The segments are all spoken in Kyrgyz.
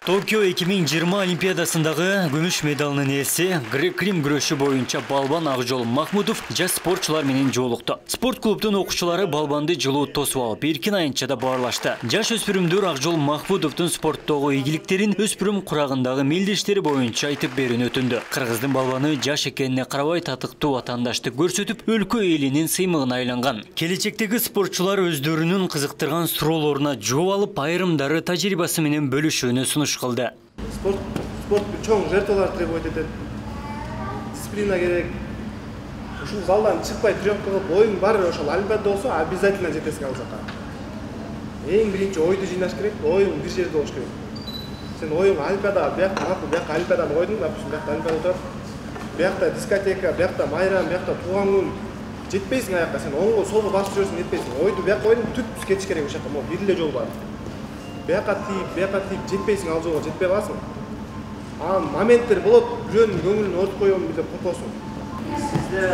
Tokyo 2020 Олимпиадасындағы күмүш медалынын ээси грек-рим күрөшү боюнча балбан Акжол Махмудов жаш спортчулар менен жолукту. Спорт клубдун окуучулары балбанды жылуу тосуп алып, эркин аянтчада баарлашты. Жаш өспүрүмдөр Акжол Махмудовдун спорттогу ийгиликтерин өспүрүм курагындагы мелдештери боюнча айтып берүүнү өтүндү. Кыргыздын балбаны жаш экенине карабай татыктуу ватандаштык көрсөтүп, өлкө элинин сыймыгына айланган. Келечектеги спортчулар өздөрүнүн кызыктырган суроолоруна жооп алып, айрымдары тажрыйбасы менен бөлүшүүнү сунушту. Спорт чоң жертвалар требует этет. Дисциплина керек. Ушул залдан чыкпай тренировка кылып, оюң бар, ошол олимпиада болсо обязательно жетесиң ал жака. Эң биринчи ойду жыйнаш керек, оюң бир жерде болуш керек. Сен оюң олимпиада, бияк олимпиаданы койдуң, допустим, бияк олимпиада турат. Биякта дискотека, биякта майрам, биякта туулган күн. Жетпейсиң аякка, сен оңго солго басып жүрөсүң, жетпейсиң. Ойду бияк койдуң, түп кетиш керек ошол жака. Бир эле жол бар. Бияка тийип жетпейсиң, ал жолго жетпей каласың. Моменттер болот, бирөөнүн көңүлүн өртүп коём деп коркосуң. Сизде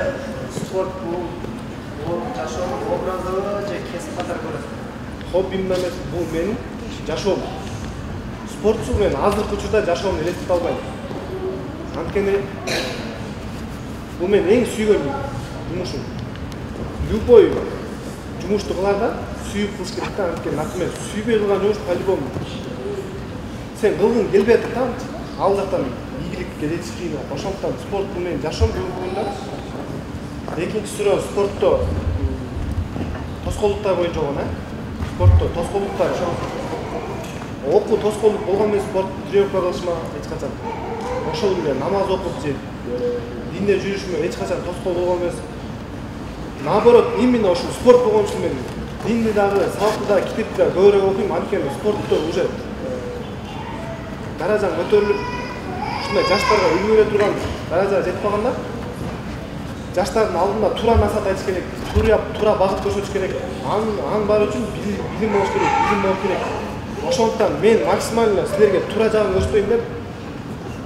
спорт бул жашоонун образыбы же кесип катары көрөсүңүз? Хоббим эмес, бул менин жашоом. Спортсуз мен азыркы учурда жашоомду элестете албайм. Анткени бул мен эң сүйгөн жумушум. Любой жумушту кыларда сүйүп кылыш керек да, анткени акымен сүйбөй кылган жумуш по-любому сен кылгың келбей атат да, ал жактан ийгиликке жетиш кыйын. Ошондуктан спорт бул менин жашоом бүгүнкү күндө. Экинчи суроо, спортто тоскоолдуктар боюнча болгон, спортто тоскоолдуктар окуу тоскоолдук болгон эмес, спорт тренировка кылышыма эч качан. Ошол эле намаз окуп же динде жүрүшүмө эч качан тоскоол болгон эмес. Наоборот, именно ошол спорт болгон үчүн мен динди дагы, сабакты дагы, китепти дагы көбүрөөк окуйм. Анткени спортто уже даражаң көтөрүлүп, ушундай жаштарга үлгү бере турган даражага жетип калганда, жаштардын алдында туура насаат айтыш керек, туура багыт көрсөтүш керек. Анын баары үчүн билим болуш керек, Ошондуктан мен максимально силерге туура жагын көрсөтөйүн деп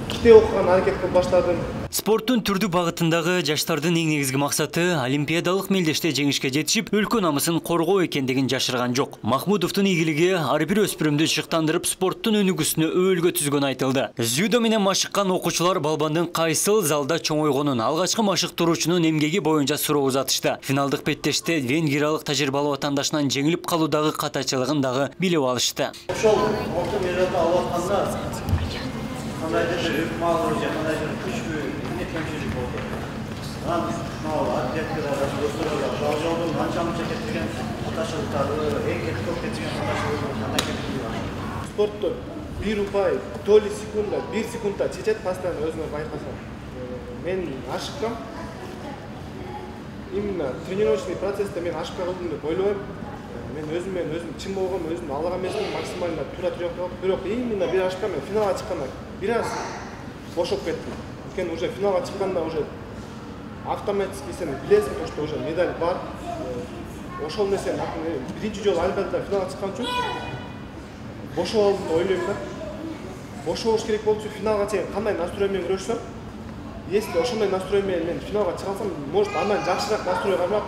китеп окуган аракет кылып баштадым. Спорттун түрдүү багытындагы жаштардын эң негизги максаты олимпиадалык мелдеште жеңишке жетишип, өлкө намысын коргоо экендигин жашырган жок. Махмудовдун ийгилиги ар бир өспүрүмдү шыктандырып, спорттун өнүгүүсүнө өбөлгө түзгөнү айтылды. Дзюдо менен машыккан окуучулар балбандын кайсыл залда чоңойгонун, алгачкы машыктыруучунун эмгеги боюнча суроо узатышты. Финалдык беттеште венгриялык тажрыйбалуу ватандашынан жеңилип калуудагы катачылыгын дагы билип алышты. Ошол алтын медалды алып атканда кандайдыр ыкмал же кандайдыр күчкү кемчилик болду. Атлетикада досторго Акжолдун канча кетирген катачылыктары, эң көп кетирген катачылыгы кандай кетирген? Спортто бир упай, толи секунда, бир секундда чечет, постоянно өзүңөр байкасаң. Мен ашыккам. Именно тренировочный процессте мен ашыкпай калдым деп ойлойм. Мен өзүм чын болгом, өзүмдү алган эмесмин, максимально туура тренировка кылып, бирок именно бир ашыккам, мен финалга чыкканда бир аз бошоп кеттим. Анткени уже финалга чыкканда уже автоматически сен билесиң, что уже медаль бар. Ошол нерсени биринчи жолу олимпиадада финалга чыккан үчүн бошоп алдым деп ойлойм да. Бошобош керек болчу, финалга чейин кандай настрой менен күрөшсөм, если ошондой настрой менен мен финалга чыга алсам, может андан жакшыраак настрой кармап.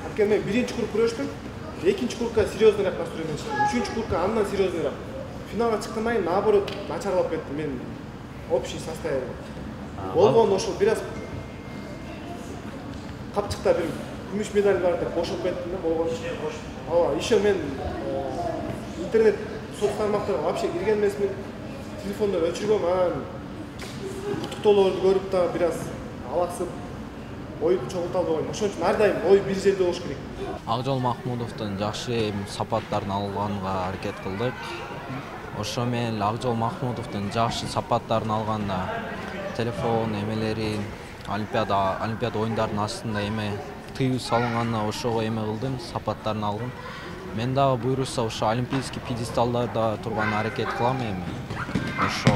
Анткени мен биринчи круг күрөштүм, экинчи кругка серьезныйраак настрой менен чыктым, үчүнчү кругка андан серьезныйраак. Финалга чыккандан кийин наоборот начарлап кетти мен общий состояние. Болгон ошол бир аз капчыкта бир күмүш медаль бар деп бошоп кеттим да, болгон. Ооба, еще мен интернет соц тармактарга вообще кирген эмесмин. Телефонду өчүргөм, анан куттуктоолорду көрүп да бир аз алаксып, оюмду чогулта албайм. Ошон үчүн ар дайым ой бир жерде болуш керек. Акжол Махмудовдун жакшы сапаттарын алганга аракет кылдык. Ошо менен Акжол Махмудовдун жакшы сапаттарын алганда телефон эмелерин, олимпиада оюндарынын астында тыюу салынганда ошого кылдым, сапаттарын алдым. Мен дагы буйрушса ошо олимпийский пьедесталдарда турган аракет кылам эми. Ошо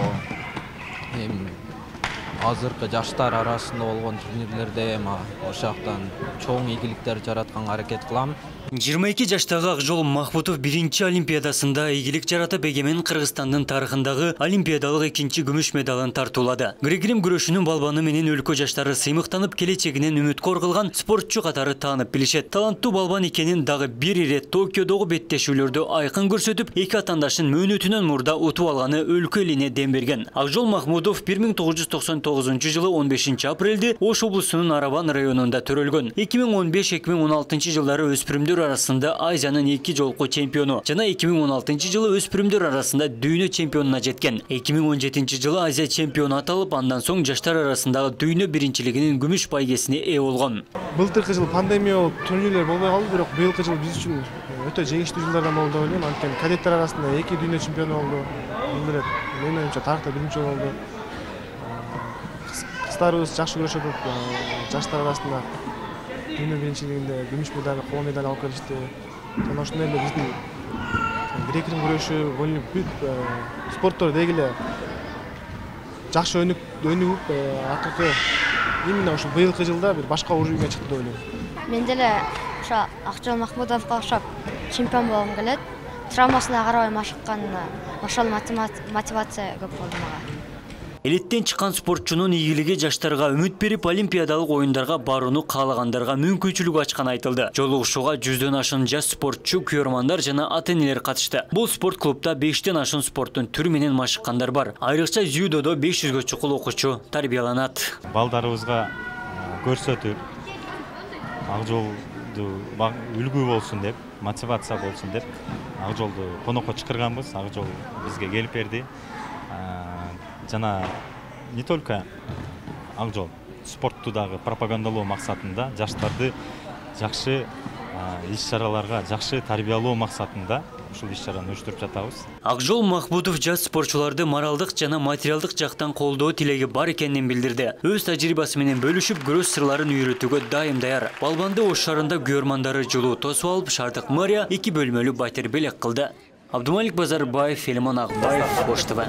азыркы жаштар арасында болгон турнирлерде эми ошол жактан чоң ийгиликтер жаратканга аракет кылам. 22 жаштагы Акжол Махмутов 1-чи Олимпиадасында ийгилик жаратып эгемен Кыргызстандын тарыхындагы олимпиадалык 2-чи күмүш медалын тартуулады. Грек-рим күрөшүнүн балбаны менен өлкө жаштары сыймыктанып келечегинен үмүткөр кылган спортчу катары таанып билишет. Таланттуу балбан экенин дагы бир ирет Токиодогу беттешүүлөрдө айкын көрсөтүп, эки атаандашын мөөнөтүнөн мурда утуп алганы өлкө элине дем берген. Акжол Махмутов 1999 жылы 15 апрелде Ош облусунун Арабан районунда төрөлгөн. 2015-2016 жылдары өспүрүмдөр арасында Азиянын 2 жолку чемпиону жана 2016 жылы өспүрүмдөр арасында дүйнө чемпионуна жеткен. 2017 жылы Азия чемпиону аталып, андан соң жаштар арасындагы дүйнө биринчилигинин күмүш байгесине ээ болгон. Былтыркы жыл пандемия болуп турнирлер болбой калды, бирок быйылкы жыл биз үчүн өтө жеңиштүү жылдардан болду деп ойлойм. Анткени кадеттер арасында 2 дүйнө чемпиону болду. Бул эле менин оюмча тарыхта биринчи болду. Кыздарыбыз жакшы күрөшөт, жаштар арасында дүйнө биринчилигинде күмүш медаль, коло медаль алып келишти. Жана ошондой эле биздин грек-рим күрөшү, бүт спорттор деги эле жакшы өнүгүп, акыркы именно ошо быйылкы жылда бир башка уровеньге чыкты деп ойлойм. Мен деле ошо Акжол Махмутовго окшоп чемпион болгум келет. Травмасына карабай машыкканына ошол мотивация көп болду мага. Элиттен чыккан спортчунун ийгилиги жаштарга үмүт берип, олимпиадалык оюндарга барууну каалагандарга мүмкүнчүлүк ачканы айтылды. Жолугушууга 100дөн ашын жаш спортчу, күйөрмандар жана ата-энелер катышты. Бул спорт клубда 5тен ашын спорттун түрү менен машыккандар бар. Айрыкча дзюдодо 500гө чукул окуучу тарбияланат. Балдарыбызга көрсөтүп, Акжолду үлгү болсун деп, мотивация болсун деп, Акжолду конокко чакырганбыз. Акжол бизге келип берди. Жана не только Акжол, спортту дагы пропагандалоо максатында жаштарды жакшы иш-чараларга, жакшы тарбиялоо максатында ушул иш-чараны уюштуруп жатабыз. Акжол Махмутов жас спортчуларды моралдык жана материалдык жактан колдоо тилеги бар экенин билдирди. Өз тажрыйбасы менен бөлүшүп, күрөш сырларын үйрөтүүгө дайым даяр. Балбанды Ош шаарында күйөрмандары жылуу тосуп алып, Шардык мэрия 2 бөлмөлүү батир белек кылды. Абдумалик Базарбаев, Филимон Акбаев, Ош ТВ.